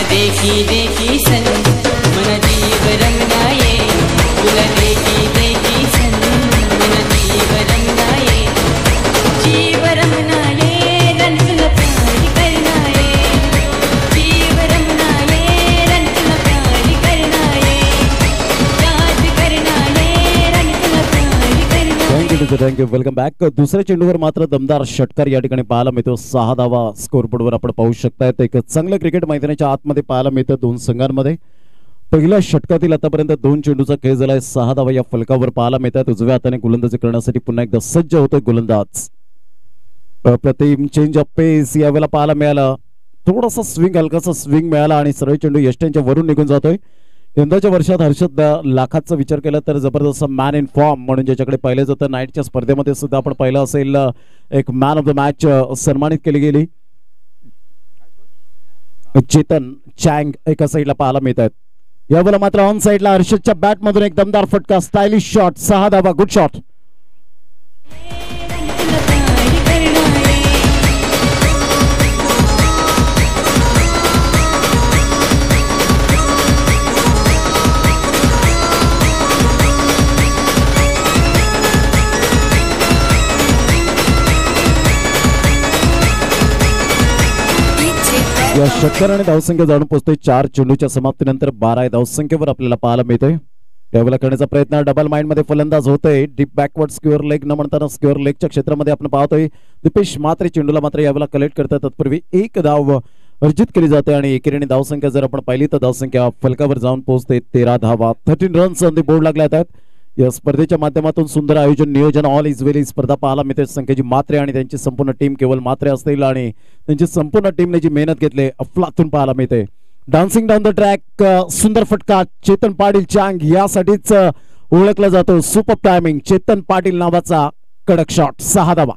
देखी देखी सन मन जीव रंगाये. तुला देखी देखी सन मन जीव रंगाये. जीव रमनाये रन तुला प्यार करनाये. जीव रमनाये रन तुला प्यार करनाये. याद करनाये रन तुला प्यार करनाये. थँक्यू. Welcome back. दुसऱ्या चेंडूवर मात्र दमदार षटकार या ठिकाणी पाहायला मिळतो. 6 धावा स्कोरबोर्डवर आपण पाहू शकतायत. एक चांगलं क्रिकेट मैदानाच्या आतमध्ये पाहायला मिळतं दोन संघांमध्ये. पहिल्या षटकातील आतापर्यंत 2 चेंडूचा खेळ झालाय. 6 धावा या फलकावर पाहायला मिळतात. उजव्या हाताने गोलंदाजी करण्यासाठी पुन्हा एकदा सज्ज होतोय गोलंदाज. प्रतिम चेंज ऑफ पेस यावेळेला पाहायला मिळाला. थोडासा स्विंग, हलकासा स्विंग मिळाला आणि सरळ चेंडू यष्ट्यांच्या वरून निघून जातोय. यंदाच्या वर्षात हर्षद लाखाचा विचार केला तर जबरदस्त मॅन इन फॉर्म म्हणून ज्याच्याकडे पाहिलं जातं नाईटच्या स्पर्धेमध्ये सुद्धा आपण पाहिलं असेल एक मॅन ऑफ द मॅच सन्मानित केली गेली चेतन चँग एका साईडला पाहायला मिळत आहेत. यावेळेला मात्र ऑन साईडला हर्षदच्या बॅट मधून एक दमदार फटका स्टायलिश शॉट 6 धावा गुड शॉट. या षटकाराने धावसंख्या जाणून पोहोचतोय 4 चेंडूच्या समाप्तीनंतर 12 धावसंख्येवर आपल्याला पाहायला मिळतोय. यावेळेला करण्याचा प्रयत्न डबल माइंड मध्ये फलंदाज होतोय डीप बॅकवर्ड स्क्वेअर लेग न म्हणताना स्क्वेअर लेगच्या क्षेत्रामध्ये आपण पाहतोय दीपेश मात्रे चेंडूला मात्र यावेळेला कलेक्ट करतात. तत्पूर्वी एक धाव अर्जित केली जाते आणि एकेरीने धावसंख्या जर आपण पाहिली तर धावसंख्या फलकावर जाऊन पोहोचते 13 धावा 13 रन्स ऑन द बोर्ड लागल्या आहेत. या स्पर्धेच्या माध्यमातून सुंदर आयोजन नियोजन ऑल इज वेल ही स्पर्धा पाहायला मिळते. संख्येची मात्रे आणि त्यांची संपूर्ण टीम केवळ मात्रे असतील आणि त्यांची संपूर्ण टीमने जी मेहनत घेतली अफलातून पाहायला मिळते. डान्सिंग डाऊन द ट्रॅक सुंदर फटका चेतन पाटील चांग यासाठीच ओळखला जातो. सुपर टायमिंग चेतन पाटील नावाचा कडक शॉट 6 धावा.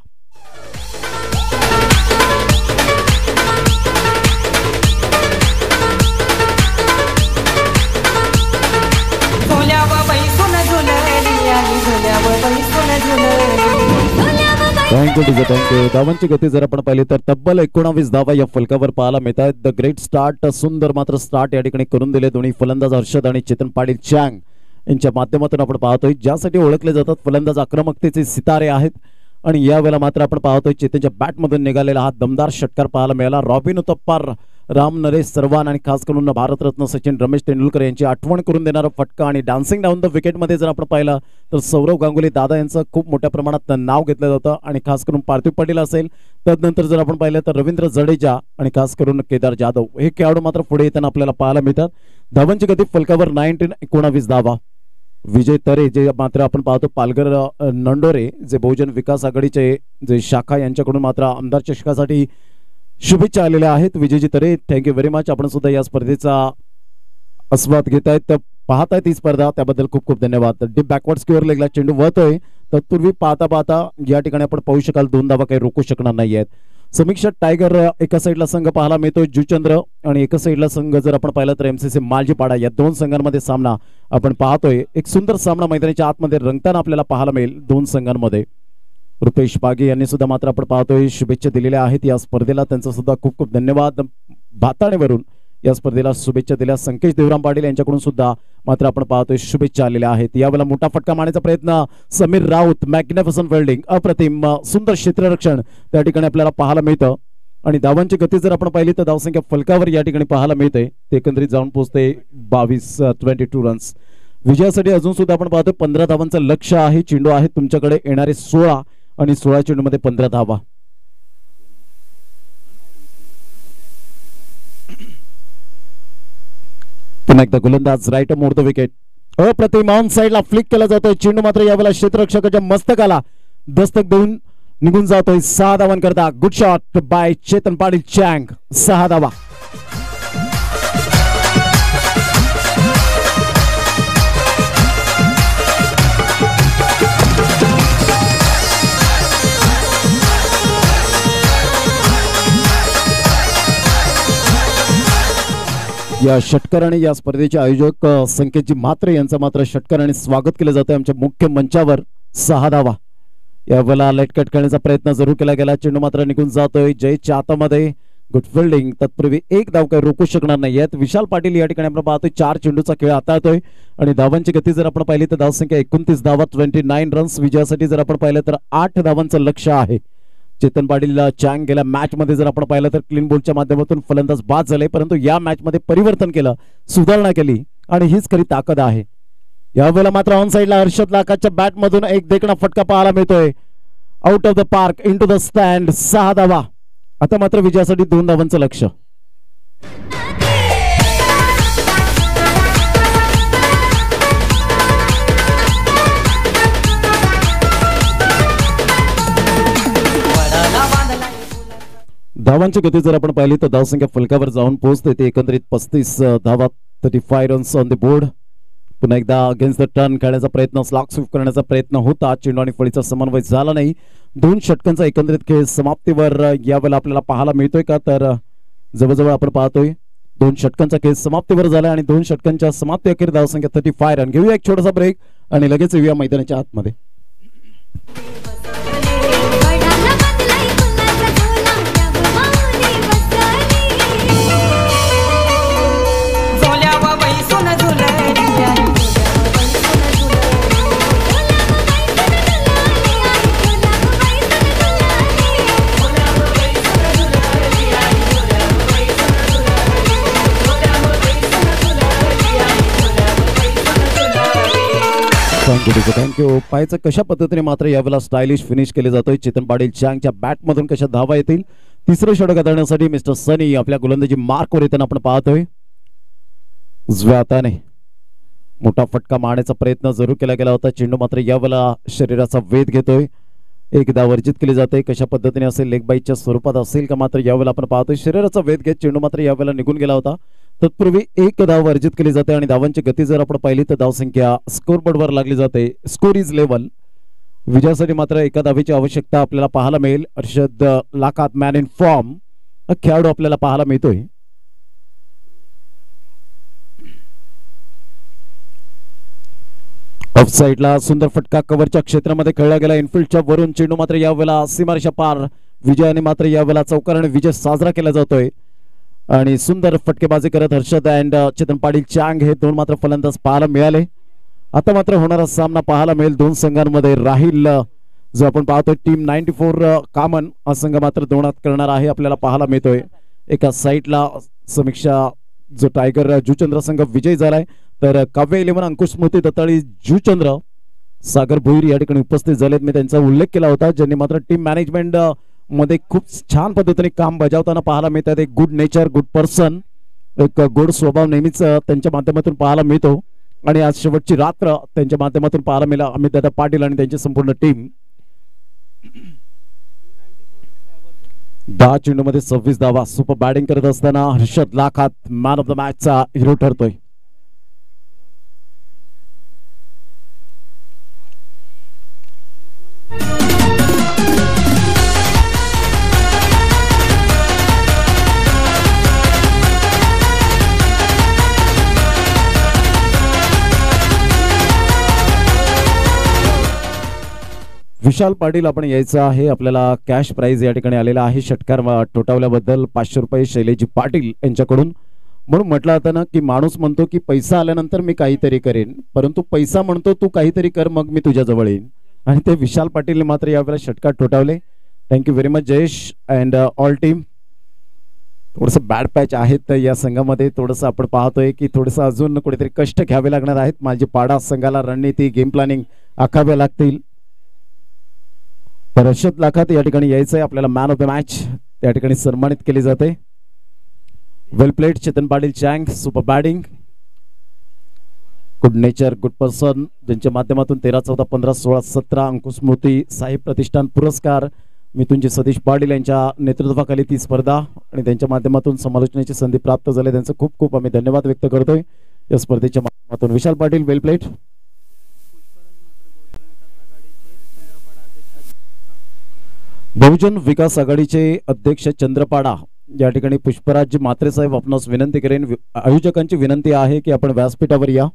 थँक्यू. धावांची गती जर आपण पाहिली तर तब्बल 19 धावा या फलकावर पाहायला मिळतात. द ग्रेट स्टार्ट सुंदर मात्र स्टार्ट या ठिकाणी करून दिले दोन्ही फलंदाज हर्षद आणि चेतन पाटील चँग यांच्या माध्यमातून आपण पाहतोय ज्यासाठी ओळखले जातात फलंदाज आक्रमकतेचे सितारे आहेत. आणि यावेळेला मात्र आपण पाहतोय चेतनच्या बॅटमधून निघालेला हा दमदार षटकार पाहायला मिळाला. रॉबिन उतप्पा राम नरेश सरवान आणि खास करून भारतरत्न सचिन रमेश तेंडुलकर यांची आठवण करून देणारा फटका आणि डान्सिंग डाऊन द विकेटमध्ये जर आपण पाहिलं तर सौरव गांगुली दादा यांचं खूप मोठ्या प्रमाणात नाव घेतलं जातं आणि खास करून पार्थिव पाटील असेल तदनंतर जर आपण पाहिलं तर रवींद्र जडेजा आणि खास करून केदार जाधव हे खेळाडू मात्र पुढे येताना आपल्याला पाहायला मिळतात. धावांची गती फलकावर 19 धावा. विजय तरे जे मात्र आपण पाहतो पालघर नंडोरे जे बहुजन विकास आघाडीचे जे शाखा यांच्याकडून मात्र आमदार चषकासाठी शुभेच्छा आलेल्या आहेत. विजयजी तरे थँक्यू व्हेरी मच. आपण सुद्धा या स्पर्धेचा आस्वाद घेतायत पाहतायत ही स्पर्धा त्याबद्दल खूप खूप धन्यवाद. डीप बॅकवर्ड स्क्वेअर लेगला चेंडू वळतोय तत्पूर्वी पाहता या ठिकाणी आपण पाहू शकाल 2 धावा काही रोखू शकणार नाही आहेत. समीक्षा टायगर एका साईडला संघ पाहायला मिळतोय जुचंद्र आणि एका साईडला संघ जर आपण पाहिलं तर एमसीसी मालजीपाडा या 2 संघांमध्ये सामना आपण पाहतोय. एक सुंदर सामना मैदानाच्या आतमध्ये रंगताना आपल्याला पाहायला मिळेल 2 संघांमध्ये. रुपेश बागे यांनी सुद्धा मात्र आपण पाहतोय शुभेच्छा दिलेल्या आहेत या स्पर्धेला त्यांचा सुद्धा खूप खूप धन्यवाद. भाताणेवरून या स्पर्धेला शुभेच्छा दिल्या संकेश देवराम पाटील यांच्याकडून सुद्धा मात्र आपण पाहतोय शुभेच्छा आलेल्या आहेत. यावेळेला मोठा फटका मारण्याचा प्रयत्न समीर राऊत मॅग्निफिसंट फिल्डिंग अप्रतिम सुंदर क्षेत्ररक्षण त्या ठिकाणी आपल्याला पाहायला मिळतं. आणि धावांची गती जर आपण पाहिली तर धावसंख्या फलकावर या ठिकाणी पाहायला मिळते ते एकंदरीत जाऊन पोहोचते 22 रन्स. विजयासाठी अजून सुद्धा आपण पाहतोय 15 धावांचं लक्ष आहे. चेंडू आहेत तुमच्याकडे येणारे 16 आणि 16 चेंडूमध्ये 15 धावा. पुन्हा एकदा गोलंदाज राईट मोड द विकेट अप्रतिम ऑन साईडला फ्लिक केला जातोय. चेंडू मात्र यावेळेला क्षेत्ररक्षकाच्या मस्तकाला दस्तक देऊन निघून जातोय 6 धावांकरता. Good shot by Chetan Patil चँग 6 धावा. या षटकार आणि या स्पर्धेचे आयोजक संकेतजी म्हात्रे यांचं मात्र षटकार आणि स्वागत केलं जातं आमच्या मुख्य मंचावर. 6 धावा. यावेळेला लेटकट करण्याचा प्रयत्न जरूर केला गेला. चेंडू मात्र निघून जातोय जयच्या हातामध्ये. गुड फिल्डिंग तत्पूर्वी एक धाव काही रोखू शकणार नाही आहेत. विशाल पाटील या ठिकाणी आपण पाहतोय 4 चेंडूचा खेळ हाताळतोय आणि धावांची गती जर आपण पाहिली तर धावसंख्या 29 धावा 29 रन्स. विजयासाठी जर आपण पाहिलं तर 8 धावांचं लक्ष आहे. चेतन पाटील चँग गेल्या मॅच मध्ये जर आपण पाहिलं तर क्लीन बोल्डच्या माध्यमातून फलंदाज बाद झाले परंतु या मॅच मध्ये परिवर्तन केलं सुधारणा केली आणि हीच खरी ताकद आहे. यावेळेला मात्र ऑन साईडला हर्षद लाखाच्या बॅट मधून एक देखणा फटका पाहायला मिळतोय out of the park into the stand. 6 धावा. आता मात्र विजयासाठी 2 धावांचं लक्ष. धावांची गती जर आपण पाहिली तर धावसंख्या फलकावर जाऊन पोहोचते ते एकंदरीत 35 धावा 35 रन्स ऑन द बोर्ड. पुन्हा एकदा अगेन्स्ट द टर्न खेळण्याचा प्रयत्न, स्लॉग स्वीप करण्याचा प्रयत्न होता. चेंडू आणि फळीचा समन्वय झाला नाही. 2 षटकांचा एकंदरीत खेळ समाप्तीवर यावेळेला आपल्याला पाहायला मिळतोय का, तर जवळजवळ आपण पाहतोय 2 षटकांचा खेळ समाप्तीवर झाला आणि 2 षटकांच्या समाप्ती अखेर धावसंख्या 35 रन. घेऊया एक छोटासा ब्रेक आणि लगेच येऊया मैदानाच्या आतमध्ये. थँक्यू. पाहायचं कशा पद्धतीने मात्र यावेळेला स्टायलिश फिनिश केले जातोय. चेतन पाटील चांगच्या बॅटमधून कशा धावा येतील. तिसरं षटक हाताळण्यासाठी मिस्टर सनी आपल्या गोलंदाजी मार्कवर येताना आपण पाहतोय. उजव्या हाताने मोठा फटका मारण्याचा प्रयत्न जरूर केला गेला होता. चेंडू मात्र यावेळेला शरीराचा वेध घेतोय. एकदा वर्जित केली जाते. कशा पद्धतीने असेल, लेग बाईटच्या स्वरूपात असेल का, मात्र यावेळेला आपण पाहतोय शरीराचा वेध घेत चेंडू मात्र यावेळेला निघून गेला होता. तत्पूर्वी 1 धाव वर्जित केली जाते आणि धावांची गती जर आपण पाहिली तर धावसंख्या स्कोरबोर्डवर लागली जाते. Score is level. विजयासाठी मात्र 1 धावेची आवश्यकता आपल्याला पाहायला मिळेल. अर्षद लाखात मॅन इन फॉर्म खेळाडू आपल्याला पाहायला मिळतोय. ऑफ साइडला सुंदर फटका कव्हरच्या क्षेत्रामध्ये खेळला गेला. इनफिल्डच्या वरून चेंडू मात्र यावेळेला सीमारेषा पार. विजयाने मात्र यावेळेला चौकाराने विजय साजरा केला जातोय आणि सुंदर फटकेबाजी करत हर्षद अँड चेतन पाटील चांग हे 2 मात्र फलंदाज पाहायला मिळाले. आता मात्र होणारा सामना पाहायला मिळेल 2 संघांमध्ये. राहील जो आपण पाहतोय टीम 94 कामन हा संघ मात्र 2 करणार आहे आपल्याला पाहायला मिळतोय. एका साईडला समीक्षा जो टायगर जुचंद्र संघ विजयी झालाय, तर काव्य 11 अंकुश स्मृती दत्ताळी जुचंद्र सागर भोईर या ठिकाणी उपस्थित झालेत. मी त्यांचा उल्लेख केला होता, ज्यांनी मात्र टीम मॅनेजमेंट मध्ये खूप छान पद्धतीने काम बजावताना पाहायला मिळतात. एक गुड नेचर, गुड पर्सन, एक गोड स्वभाव नेहमीच त्यांच्या माध्यमातून पाहायला मिळतो आणि आज शेवटची रात्र त्यांच्या माध्यमातून पाहायला मिळाला अमितदादा पाटील आणि त्यांची संपूर्ण टीम. 10 चेंडूमध्ये 26 धावा. सुपर बॅटिंग करत असताना हर्षद लाखात man of the मॅचचा hero ठरतोय. Vishal Patil आपण यायचं आहे. आपल्याला कॅश प्राइज या ठिकाणी आलेला आहे षटकार ठोठावल्याबद्दल 500 रुपये शैलेजी पाटील यांच्याकडून. म्हणून म्हटलं होतं ना की माणूस म्हणतो की पैसा आल्यानंतर मी काहीतरी करेन, परंतु पैसा म्हणतो तू काहीतरी कर मग मी तुझ्या जवळ येईन, आणि ते विशाल पाटीलने मात्र यावेळेला षटकार ठोठावले. Thank you very much Jayesh and all team. थोडंसं बॅड पॅच आहेत या संघामध्ये. थोडंसं आपण पाहतोय की थोडंसं अजून कुठेतरी कष्ट घ्यावे लागणार आहेत. माझी पाडा संघाला रणनीती, गेम प्लॅनिंग आखाव्या लागतील. तर हर्षद लाखात या ठिकाणी यायचंय आपल्याला. मॅन ऑफ द मॅच त्या ठिकाणी सन्मानित केले जाते. वेल प्लेड चेतन पाटील चांग. Super batting, good nature, good person, ज्यांच्या माध्यमातून 13, 14, 15, 16, 17 अंकुश स्मृती साहेब प्रतिष्ठान पुरस्कार मिथुनजी सतीश पाटील यांच्या नेतृत्वाखाली ती स्पर्धा आणि त्यांच्या माध्यमातून समालोचनेची संधी प्राप्त झाली. त्यांचं खूप खूप आम्ही धन्यवाद व्यक्त करतोय या स्पर्धेच्या माध्यमातून. विशाल पाटील वेल प्लेड. बहुजन विकास आघाडीचे अध्यक्ष चंद्रपाडा या ठिकाणी पुष्पराज म्हात्रे साहेब आपणास विनंती करेन. आयोजकांची विनंती आहे की आपण व्यासपीठावर या.